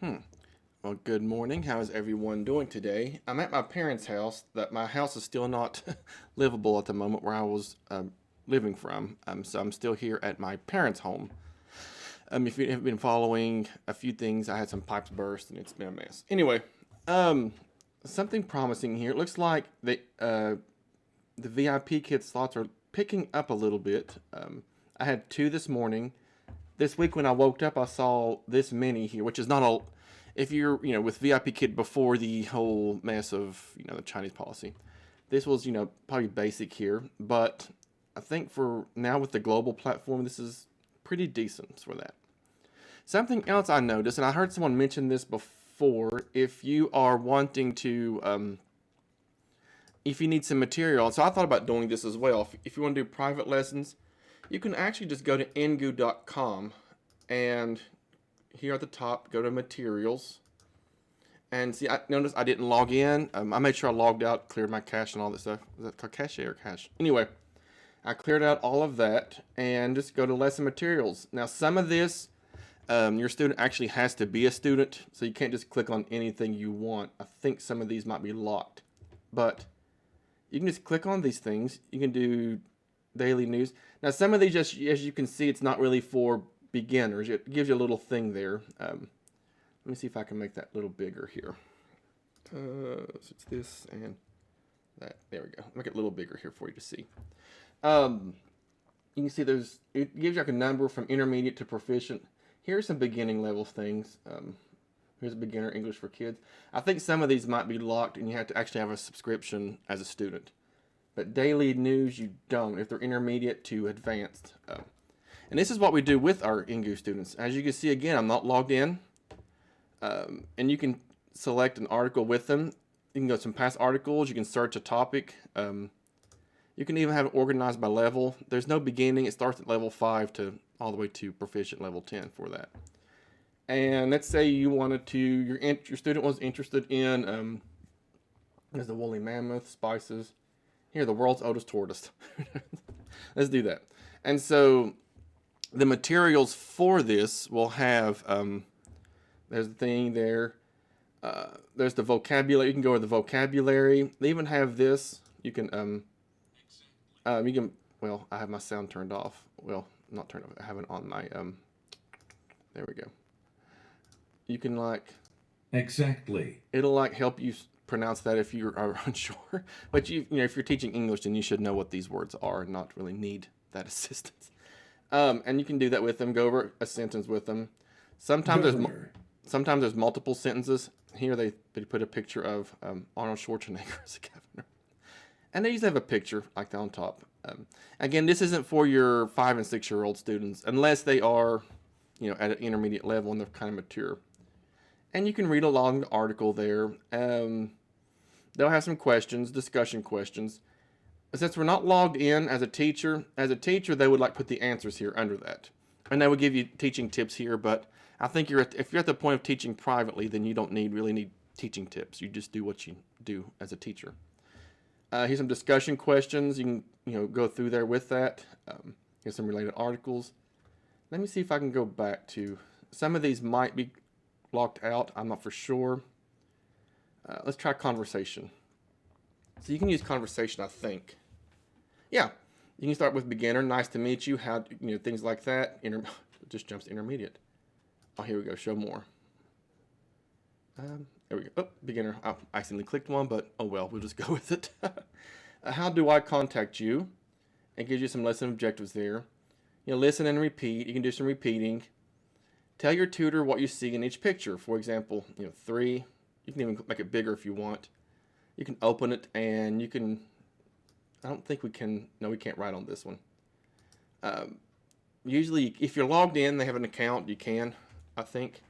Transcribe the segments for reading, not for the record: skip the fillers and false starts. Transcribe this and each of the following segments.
Hmm. Well, good morning. How is everyone doing today? I'm at my parents' house. That my house is still not livable at the moment where I was living from. So I'm still here at my parents' home. If you have been following a few things, I had some pipes burst and it's been a mess. Anyway, um, something promising here. It looks like the VIP kid slots are picking up a little bit. I had two this morning. This week when I woke up, I saw this many here, which is not a. If you're, with VIPKid before the whole mess of, the Chinese policy, this was, probably basic here. But I think for now with the global platform, this is pretty decent for that. Something else I noticed, and I heard someone mention this before, if you are wanting to, if you need some material, so I thought about doing this as well. If you want to do private lessons, you can actually just go to engoo.com and here at the top, go to materials. And see, I noticed I didn't log in. I made sure I logged out, cleared my cache and all that stuff. Is that called cache or cache? Anyway, I cleared out all of that and just go to lesson materials. Now, some of this, your student actually has to be a student, so you can't just click on anything you want. I think some of these might be locked. But you can just click on these things. You can do daily news. Now, some of these, just as you can see, it's not really for beginners. It gives you a little thing there. Let me see if I can make that a little bigger here. So it's this and that. There we go. Make it a little bigger here for you to see. You can see it gives you like a number from intermediate to proficient. Here's some beginning level things. Here's a beginner English for kids. I think some of these might be locked and you have to actually have a subscription as a student. But daily news, you don't if they're intermediate to advanced. And this is what we do with our Engoo students. As you can see, again, I'm not logged in. And you can select an article with them. You can go to some past articles. You can search a topic. You can even have it organized by level. There's no beginning. It starts at level 5 to all the way to proficient level 10 for that. And let's say you wanted to, your student was interested in, there's the woolly mammoth, spices. Here, the world's oldest tortoise. Let's do that. And so the materials for this will have, there's the thing there. There's the vocabulary. You can go to the vocabulary. They even have this. Well, I have my sound turned off. Well, not turned off. I have it on my, there we go. You can Exactly. it'll help you pronounce that if you are unsure. But if you're teaching English, then you should know what these words are and not really need that assistance. And you can do that with them. Go over a sentence with them. Sometimes there's Governor. sometimes there's multiple sentences. Here they put a picture of Arnold Schwarzenegger as a governor, and they usually have a picture like that on top. Again, this isn't for your 5 and 6-year-old students unless they are, at an intermediate level and they're kind of mature. And you can read along the article there. They'll have some questions, discussion questions. Since we're not logged in as a teacher, they would put the answers here under that, and they would give you teaching tips here. But I think if you're at the point of teaching privately, then you don't really need teaching tips. You just do what you do as a teacher. Here's some discussion questions. You can go through there with that. Here's some related articles. Let me see if I can go back to some of these might be locked out. I'm not for sure. Let's try conversation. So you can use conversation, I think. Yeah, you can start with beginner. Nice to meet you. How things like that. It just jumps to intermediate. Oh, here we go. Show more. There we go. Oh, beginner. I accidentally clicked one, but oh well. We'll just go with it. How do I contact you? It gives you some lesson objectives there. Listen and repeat. You can do some repeating. Tell your tutor what you see in each picture. For example, 3. You can even make it bigger if you want. You can open it and you can. I don't think we can. No, we can't write on this one. Usually, if you're logged in, they have an account. You can, I think.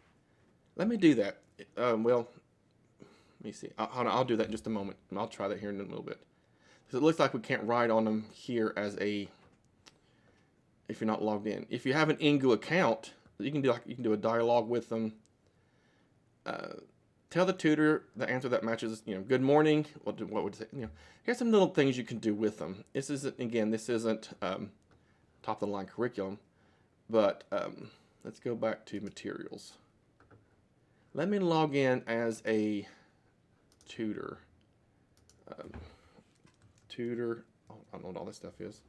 Let me do that. Well, let me see. I'll do that in just a moment. I'll try that here in a little bit. Because it looks like we can't write on them here if you're not logged in. If you have an Engoo account, you can do a dialogue with them. Tell the tutor the answer that matches. Good morning. What would it say? Here's some little things you can do with them. This isn't top of the line curriculum, but let's go back to materials. Let me log in as a tutor. Tutor. Oh, I don't know what all this stuff is.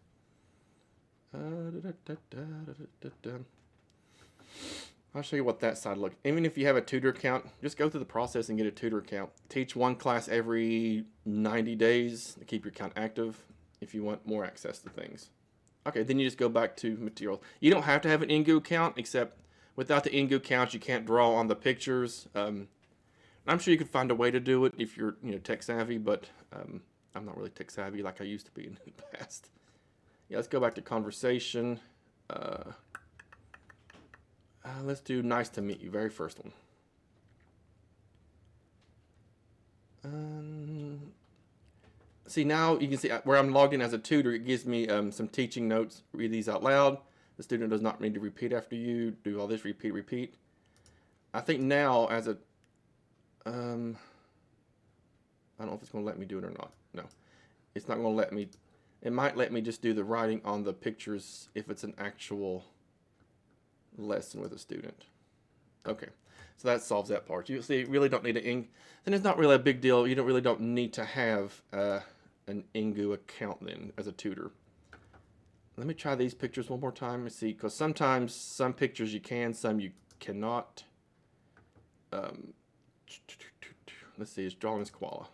I'll show you what that side looks. Even if you have a tutor account, just go through the process and get a tutor account. Teach one class every 90 days to keep your account active if you want more access to things. Okay, then you just go back to materials. You don't have to have an Engoo account, except without the Engoo account, you can't draw on the pictures. I'm sure you could find a way to do it if you're tech savvy, but I'm not really tech savvy like I used to be in the past. Yeah, let's go back to conversation. Let's do nice to meet you, very first one. See, now you can see where I'm logged in as a tutor, it gives me some teaching notes. Read these out loud. The student does not need to repeat after you. Do all this, repeat. I think now as a, I don't know if it's going to let me do it or not. No, it's not going to let me. It might let me just do the writing on the pictures if it's an actual lesson with a student. Okay, so that solves that part. You see, you really don't need then it's not really a big deal. You don't need to have an Engoo account then as a tutor. Let me try these pictures one more time and see, because sometimes some pictures you can, some you cannot. Let's see, it's drawing this koala.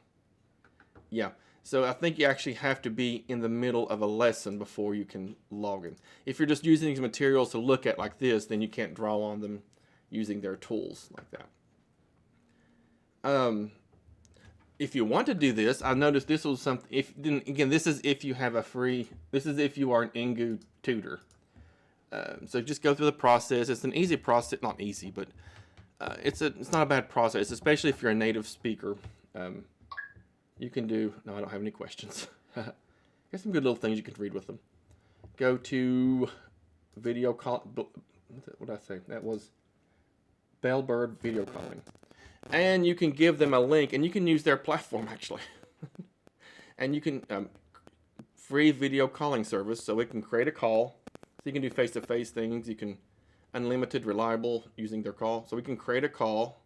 Yeah, so I think you actually have to be in the middle of a lesson before you can log in. If you're just using these materials to look at like this, then you can't draw on them using their tools like that. If you want to do this, I noticed this was something. Again, this is if you have a free. This is if you are an Engoo tutor. So just go through the process. It's an easy process, not easy, but it's not a bad process, especially if you're a native speaker. You can do. No, I don't have any questions. There's some good little things you can read with them. Go to video call. What did I say? That was Bellbird video calling. And you can give them a link, and you can use their platform actually. And you can free video calling service, so it can create a call. So you can do face-to-face things. You can unlimited, reliable using their call. So we can create a call.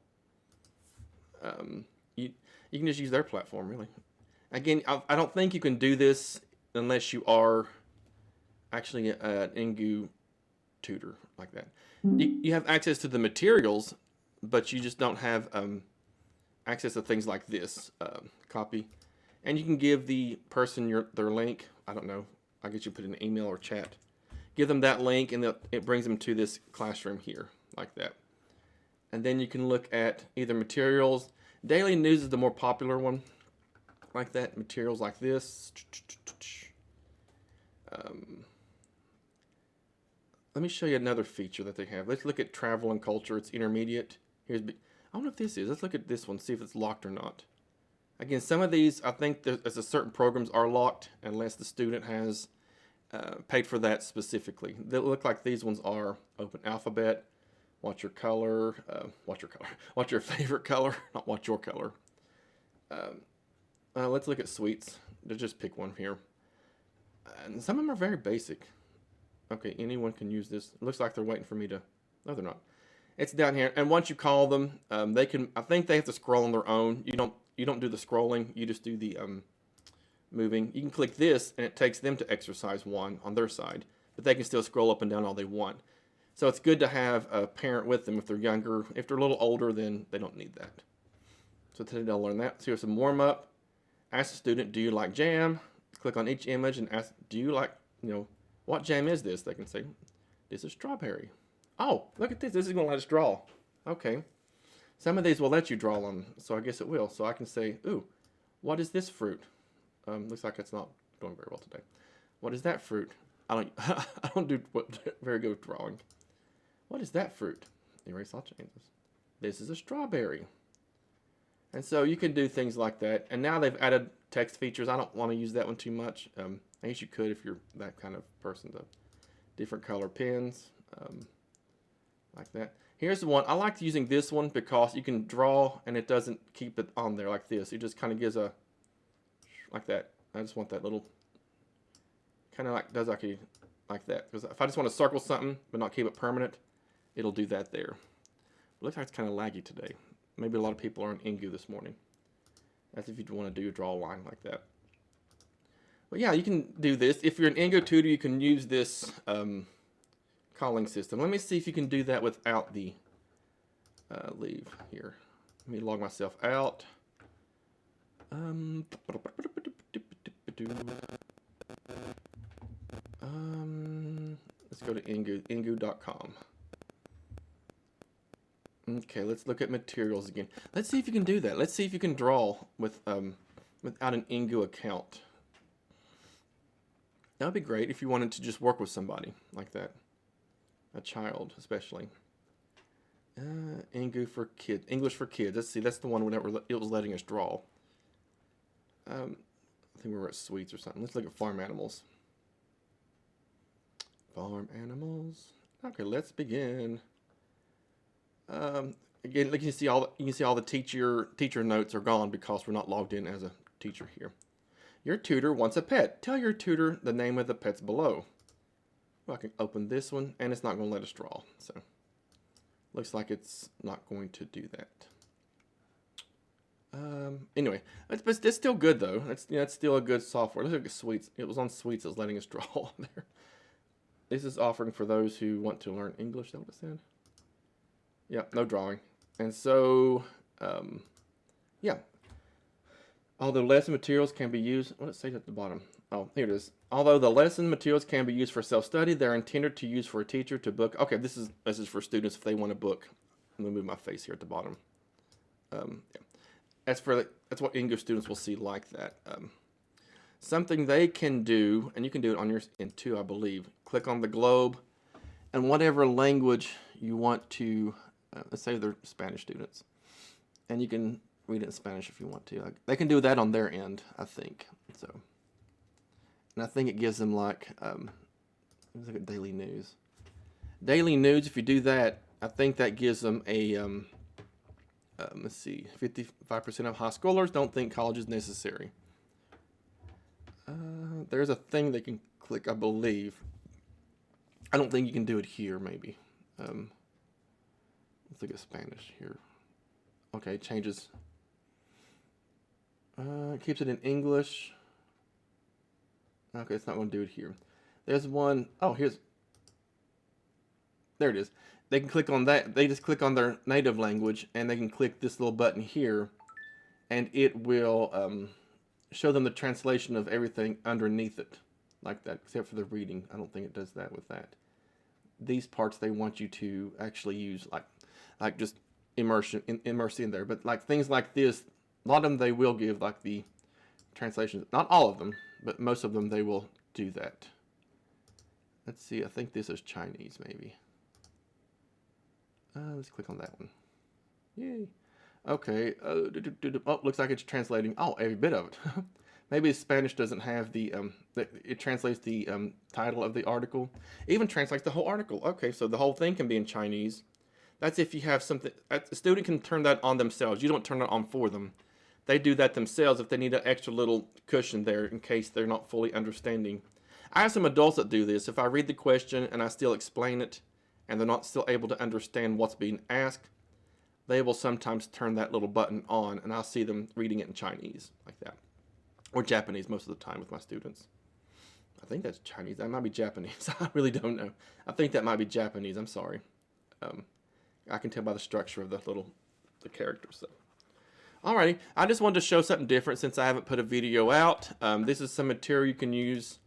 You can just use their platform really. Again, I don't think you can do this unless you are actually an Engoo tutor like that. You have access to the materials, but you just don't have access to things like this. Copy. And you can give the person their link. I don't know. I guess you put in an email or chat. Give them that link, and it brings them to this classroom here, like that. And then you can look at either materials. Daily news is the more popular one, like that. Materials like this. Let me show you another feature that they have. Let's look at travel and culture. It's intermediate. I don't know if this is. Let's look at this one, see if it's locked or not. Again, some of these, I think there's a certain programs are locked unless the student has paid for that specifically. They look like these ones are open. Alphabet, watch your color, watch your favorite color, not watch your color. Let's look at suites. Just pick one here. And some of them are very basic. Okay, anyone can use this. It looks like they're waiting for me to. No, they're not. It's down here, and once you call them, they can. I think they have to scroll on their own. You don't do the scrolling. You just do the moving. You can click this, and it takes them to exercise one on their side, but they can still scroll up and down all they want. So it's good to have a parent with them if they're younger. If they're a little older, then they don't need that. So today they'll learn that. So here's some warm up. Ask the student, do you like jam? Click on each image and ask, do you like, what jam is this? They can say, this is strawberry. Oh, look at this. This is going to let us draw. Okay. Some of these will let you draw on, so I guess it will. So I can say, ooh, what is this fruit? Looks like it's not doing very well today. What is that fruit? I don't do very good with drawing. What is that fruit? Erase all changes. This is a strawberry. And so you can do things like that. And now they've added text features. I don't want to use that one too much. I guess you could if you're that kind of person. The different color pens, like that. Here's the one. I like using this one because you can draw and it doesn't keep it on there like this. It just kind of gives a, like that. I just want that little, kind of like that. Because if I just want to circle something but not keep it permanent, it'll do that there. It looks like it's kind of laggy today. Maybe a lot of people are on Engoo this morning. That's if you want to draw a line like that. But yeah, you can do this. If you're an Engoo tutor, you can use this calling system. Let me see if you can do that without the leave here. Let me log myself out. Let's go to Engoo, engoo.com. Okay, let's look at materials again. Let's see if you can do that. Let's see if you can draw with without an Engoo account. That would be great if you wanted to just work with somebody like that, a child especially. Engoo for kids, English for kids. Let's see, that's the one whenever it was letting us draw. I think we were at sweets or something. Let's look at farm animals. Farm animals. Okay, let's begin. Again, like you can see all the teacher notes are gone because we're not logged in as a teacher here. Your tutor wants a pet. Tell your tutor the name of the pets below. Well, I can open this one, and it's not going to let us draw. So, looks like it's not going to do that. Anyway, it's still good though. It's still a good software. Let's look at Sweets. It was on Sweets that's letting us draw there. This is offering for those who want to learn English. Is that what it said? Yeah, no drawing. And so, yeah. Although lesson materials can be used, what does it say at the bottom? Oh, here it is. Although the lesson materials can be used for self-study, they're intended to use for a teacher to book. Okay, this is for students if they want to book. Let me move my face here at the bottom. Yeah. That's what English students will see like that. Something they can do, and you can do it on your end too, I believe. Click on the globe, and whatever language you want to, let's say they're Spanish students, and you can read it in Spanish if you want to. They can do that on their end, I think. So, and I think it gives them like, let's look at daily news. Daily news. If you do that, I think that gives them a, let's see, 55% of high schoolers don't think college is necessary. There's a thing they can click, I believe. I don't think you can do it here. Maybe. Let's look at Spanish here. Okay, changes. Keeps it in English. Okay, it's not going to do it here. There's one. Oh, there it is. They can click on that. They just click on their native language, and they can click this little button here, and it will show them the translation of everything underneath it, like that, except for the reading. I don't think it does that with that. These parts they want you to actually use, like just immerse in there. But like things like this, a lot of them they will give like the translations. Not all of them, but most of them they will do that. Let's see. I think this is Chinese, maybe. Let's click on that one. Yay. Okay. Oh, looks like it's translating. Oh, every bit of it. Maybe Spanish doesn't have the it translates the title of the article. It even translates the whole article. Okay, so the whole thing can be in Chinese. That's if you have something. A student can turn that on themselves. You don't turn it on for them. They do that themselves if they need an extra little cushion there in case they're not fully understanding. I have some adults that do this. If I read the question and I still explain it, and they're not still able to understand what's being asked, they will sometimes turn that little button on, and I'll see them reading it in Chinese like that. Or Japanese most of the time with my students. I think that's Chinese. That might be Japanese. I really don't know. I think that might be Japanese. I'm sorry. I can tell by the structure of the characters. So. Alrighty. I just wanted to show something different since I haven't put a video out. This is some material you can use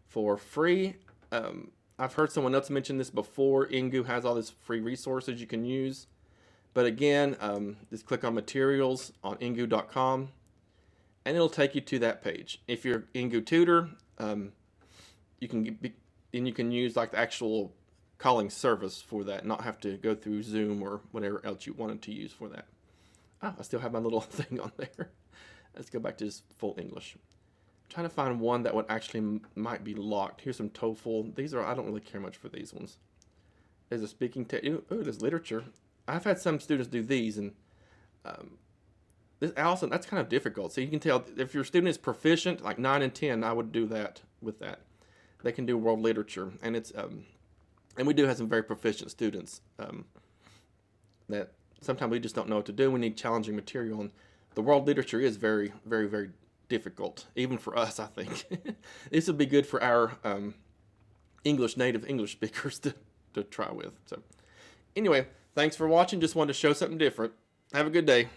for free. I've heard someone else mention this before. Engoo has all these free resources you can use. But again, just click on materials on engoo.com. And it'll take you to that page. If you're Engoo tutor, you can use like the actual calling service for that, not have to go through Zoom or whatever else you wanted to use for that. Oh, I still have my little thing on there. Let's go back to just full English. I'm trying to find one that would actually might be locked. Here's some TOEFL. These are, I don't really care much for these ones. There's a speaking test. Oh, there's literature. I've had some students do these, and this also, that's kind of difficult. So you can tell if your student is proficient, like 9 and 10, I would do that with that. They can do world literature, and it's and we do have some very proficient students that sometimes we just don't know what to do. We need challenging material, and the world literature is very, very, very difficult, even for us, I think. This would be good for our native English speakers to try with. So anyway, thanks for watching. Just wanted to show something different. Have a good day.